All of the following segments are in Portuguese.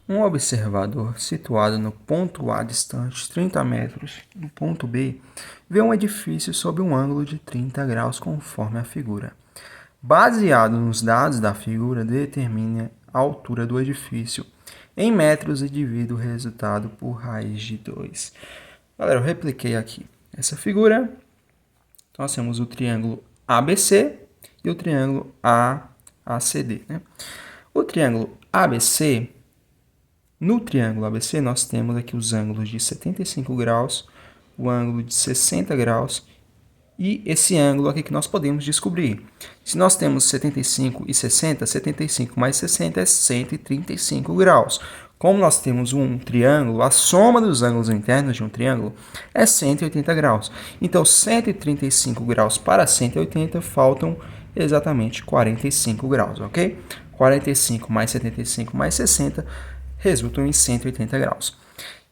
Um observador situado no ponto A distante 30 metros do ponto B vê um edifício sob um ângulo de 30 graus conforme a figura. Baseado nos dados da figura, determine a altura do edifício em metros e divida o resultado por raiz de 2. Galera, eu repliquei aqui essa figura. Então, nós temos o triângulo ABC e o triângulo AACD, né? O triângulo ABC, no triângulo ABC, nós temos aqui os ângulos de 75 graus, o ângulo de 60 graus e esse ângulo aqui que nós podemos descobrir. Se nós temos 75 e 60, 75 mais 60 é 135 graus. Como nós temos um triângulo, a soma dos ângulos internos de um triângulo é 180 graus. Então, 135 graus para 180 faltam exatamente 45 graus, ok? 45 mais 75 mais 60 resultam em 180 graus.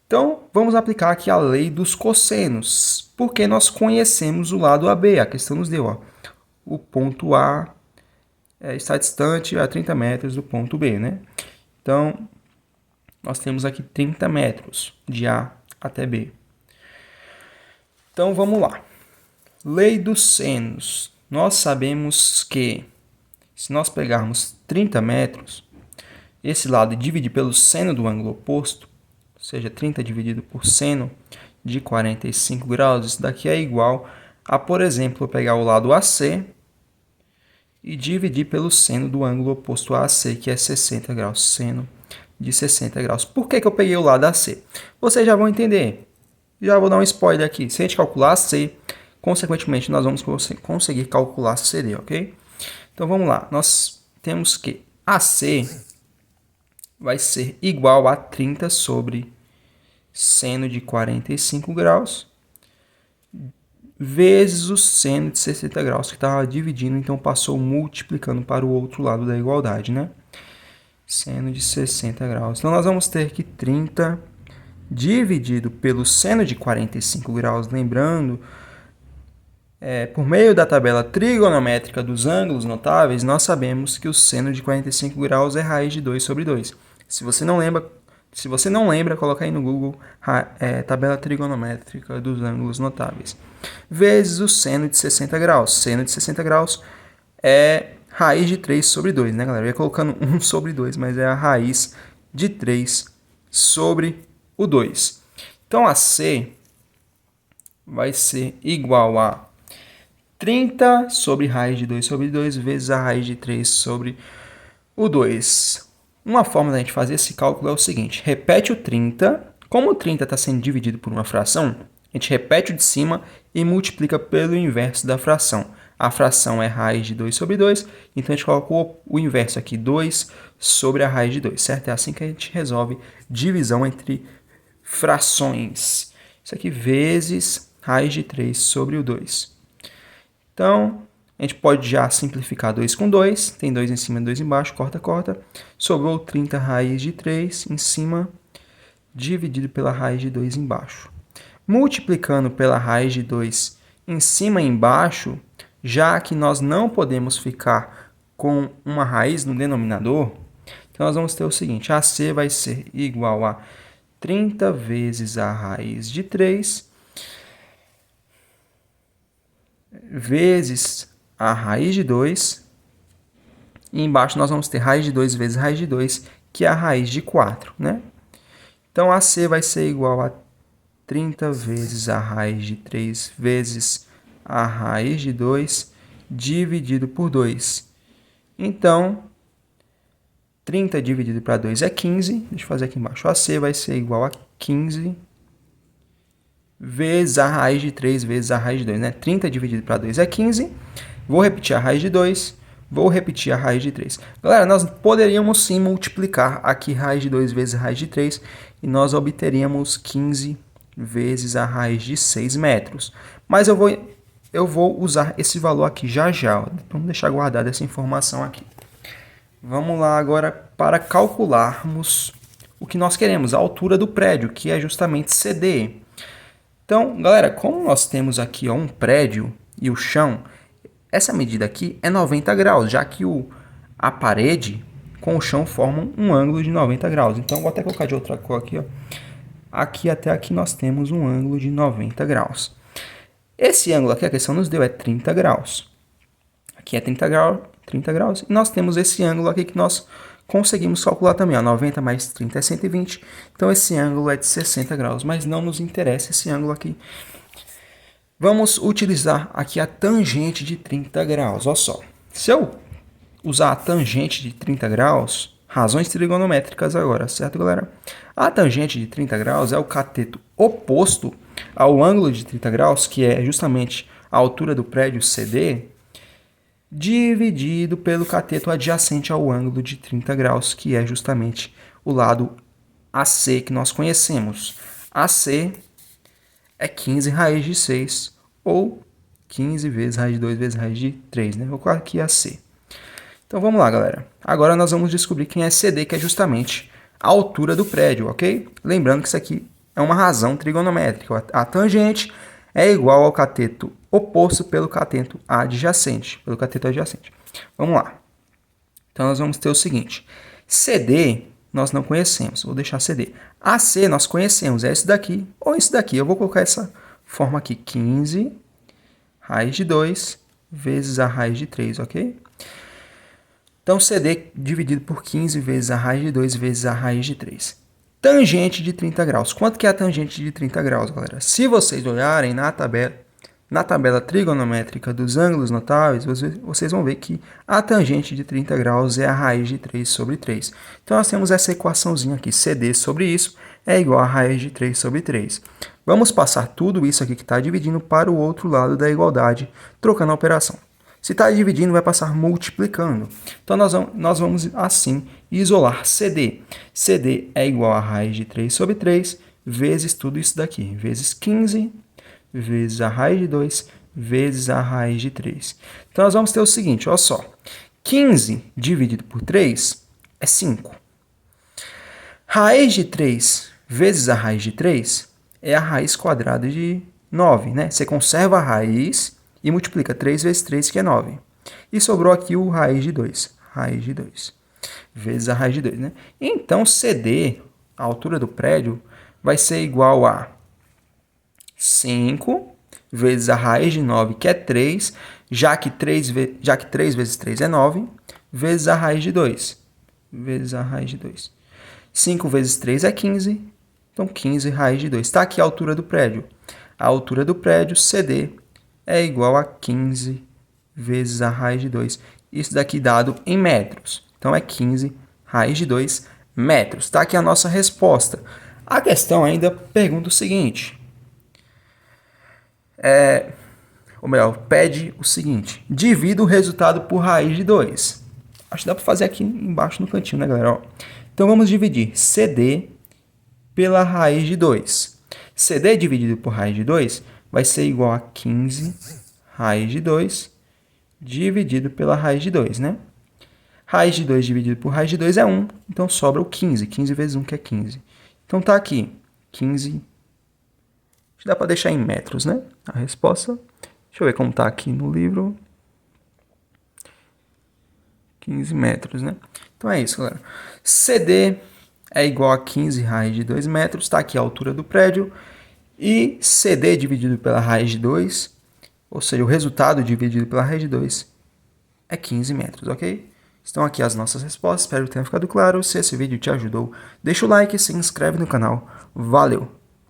Então, vamos aplicar aqui a lei dos cossenos, porque nós conhecemos o lado AB. A questão nos deu, ó, o ponto A está distante a 30 metros do ponto B, né? Então, nós temos aqui 30 metros de A até B. Então, vamos lá. Lei dos senos. Nós sabemos que, se nós pegarmos 30 metros, esse lado e dividir pelo seno do ângulo oposto, ou seja, 30 dividido por seno de 45 graus, isso daqui é igual a, por exemplo, eu pegar o lado AC e dividir pelo seno do ângulo oposto a AC, que é 60 graus, seno de 60 graus. Por que eu peguei o lado AC? Vocês já vão entender. Já vou dar um spoiler aqui. Se a gente calcular AC, consequentemente, nós vamos conseguir calcular CD, ok? Então, vamos lá. Nós temos que AC vai ser igual a 30 sobre seno de 45 graus vezes o seno de 60 graus, que estava dividindo, então passou multiplicando para o outro lado da igualdade, né? Seno de 60 graus. Então, nós vamos ter que 30 dividido pelo seno de 45 graus, lembrando, por meio da tabela trigonométrica dos ângulos notáveis, nós sabemos que o seno de 45 graus é raiz de 2 sobre 2. Se você não lembra, coloca aí no Google tabela trigonométrica dos ângulos notáveis. Vezes o seno de 60 graus. Seno de 60 graus é raiz de 3 sobre 2, né, galera? Eu ia colocando 1 sobre 2, mas é a raiz de 3 sobre o 2. Então, a C vai ser igual a 30 sobre raiz de 2 sobre 2 vezes a raiz de 3 sobre o 2. Uma forma da gente fazer esse cálculo é o seguinte. Repete o 30. Como o 30 está sendo dividido por uma fração, a gente repete o de cima e multiplica pelo inverso da fração. A fração é raiz de 2 sobre 2, então a gente colocou o inverso aqui, 2 sobre a raiz de 2, certo? É assim que a gente resolve divisão entre frações. Isso aqui vezes raiz de 3 sobre o 2. Então, a gente pode já simplificar 2 com 2. Tem 2 em cima e 2 embaixo. Corta, corta. Sobrou 30 raiz de 3 em cima, dividido pela raiz de 2 embaixo. Multiplicando pela raiz de 2 em cima e embaixo, já que nós não podemos ficar com uma raiz no denominador, então nós vamos ter o seguinte. AC vai ser igual a 30 vezes a raiz de 3 vezes a raiz de 2. E embaixo nós vamos ter raiz de 2 vezes raiz de 2, que é a raiz de 4, né? Então, AC vai ser igual a 30 vezes a raiz de 3 vezes a raiz de 2 dividido por 2. Então, 30 dividido para 2 é 15. Deixa eu fazer aqui embaixo. AC vai ser igual a 15 vezes a raiz de 3 vezes a raiz de 2, né? 30 dividido para 2 é 15. Vou repetir a raiz de 2. Vou repetir a raiz de 3. Galera, nós poderíamos sim multiplicar aqui raiz de 2 vezes a raiz de 3 e nós obteríamos 15 vezes a raiz de 6 metros. Mas eu vou usar esse valor aqui já já. Vamos deixar guardada essa informação aqui. Vamos lá agora para calcularmos o que nós queremos, a altura do prédio, que é justamente CD. Então, galera, como nós temos aqui um prédio e o chão, essa medida aqui é 90 graus, já que a parede com o chão formam um ângulo de 90 graus. Então, vou até colocar de outra cor aqui, ó. Aqui até aqui nós temos um ângulo de 90 graus. Esse ângulo aqui, a questão nos deu, é 30 graus. Aqui é 30 graus. E nós temos esse ângulo aqui que nós conseguimos calcular também, ó. 90 mais 30 é 120. Então, esse ângulo é de 60 graus. Mas não nos interessa esse ângulo aqui. Vamos utilizar aqui a tangente de 30 graus. Olha só. Se eu usar a tangente de 30 graus, razões trigonométricas agora, certo, galera? A tangente de 30 graus é o cateto oposto ao ângulo de 30 graus, que é justamente a altura do prédio CD, dividido pelo cateto adjacente ao ângulo de 30 graus, que é justamente o lado AC que nós conhecemos. AC é 15 raiz de 6, ou 15 vezes raiz de 2 vezes raiz de 3, né? Vou colocar aqui AC. Então vamos lá, galera. Agora nós vamos descobrir quem é CD, que é justamente a altura do prédio, ok? Lembrando que isso aqui é uma razão trigonométrica. A tangente é igual ao cateto oposto pelo cateto adjacente. Vamos lá. Então nós vamos ter o seguinte. CD nós não conhecemos. Vou deixar CD. AC nós conhecemos. É esse daqui ou esse daqui. Eu vou colocar essa forma aqui. 15 raiz de 2 vezes a raiz de 3, ok? Então, CD dividido por 15 vezes a raiz de 2 vezes a raiz de 3. Tangente de 30 graus. Quanto que é a tangente de 30 graus, galera? Se vocês olharem na tabela trigonométrica dos ângulos notáveis, vocês vão ver que a tangente de 30 graus é a raiz de 3 sobre 3. Então, nós temos essa equaçãozinha aqui. CD sobre isso é igual a raiz de 3 sobre 3. Vamos passar tudo isso aqui que está dividindo para o outro lado da igualdade, trocando a operação. Se está dividindo, vai passar multiplicando. Então, nós vamos, assim, isolar CD. CD é igual a raiz de 3 sobre 3, vezes tudo isso daqui. Vezes 15, vezes a raiz de 2, vezes a raiz de 3. Então, nós vamos ter o seguinte, olha só. 15 dividido por 3 é 5. Raiz de 3 vezes a raiz de 3 é a raiz quadrada de 9, né? Você conserva a raiz e multiplica 3 vezes 3, que é 9. E sobrou aqui o raiz de 2. Raiz de 2. Vezes a raiz de 2, né? Então, CD, a altura do prédio, vai ser igual a 5 vezes a raiz de 9, que é 3, já que 3 vezes 3 é 9, vezes a raiz de 2. Vezes a raiz de 2. 5 vezes 3 é 15, então 15 raiz de 2. Está aqui a altura do prédio. A altura do prédio, CD, é igual a 15 vezes a raiz de 2. Isso daqui dado em metros. Então, é 15 raiz de 2 metros. Está aqui a nossa resposta. A questão ainda pergunta o seguinte. Ou melhor, pede o seguinte. Divida o resultado por raiz de 2. Acho que dá para fazer aqui embaixo no cantinho, né, galera? Ó. Então, vamos dividir CD pela raiz de 2. CD dividido por raiz de 2 vai ser igual a 15 raiz de 2 dividido pela raiz de 2, né? Raiz de 2 dividido por raiz de 2 é 1, então sobra o 15. 15 vezes 1, que é 15. Então, tá aqui, 15. Dá para deixar em metros, né? A resposta. Deixa eu ver como tá aqui no livro. 15 metros, né? Então, é isso, galera. CD é igual a 15 raiz de 2 metros. Tá aqui a altura do prédio. E CD dividido pela raiz de 2, ou seja, o resultado dividido pela raiz de 2 é 15 metros, ok? Estão aqui as nossas respostas, espero que tenha ficado claro. Se esse vídeo te ajudou, deixa o like e se inscreve no canal. Valeu!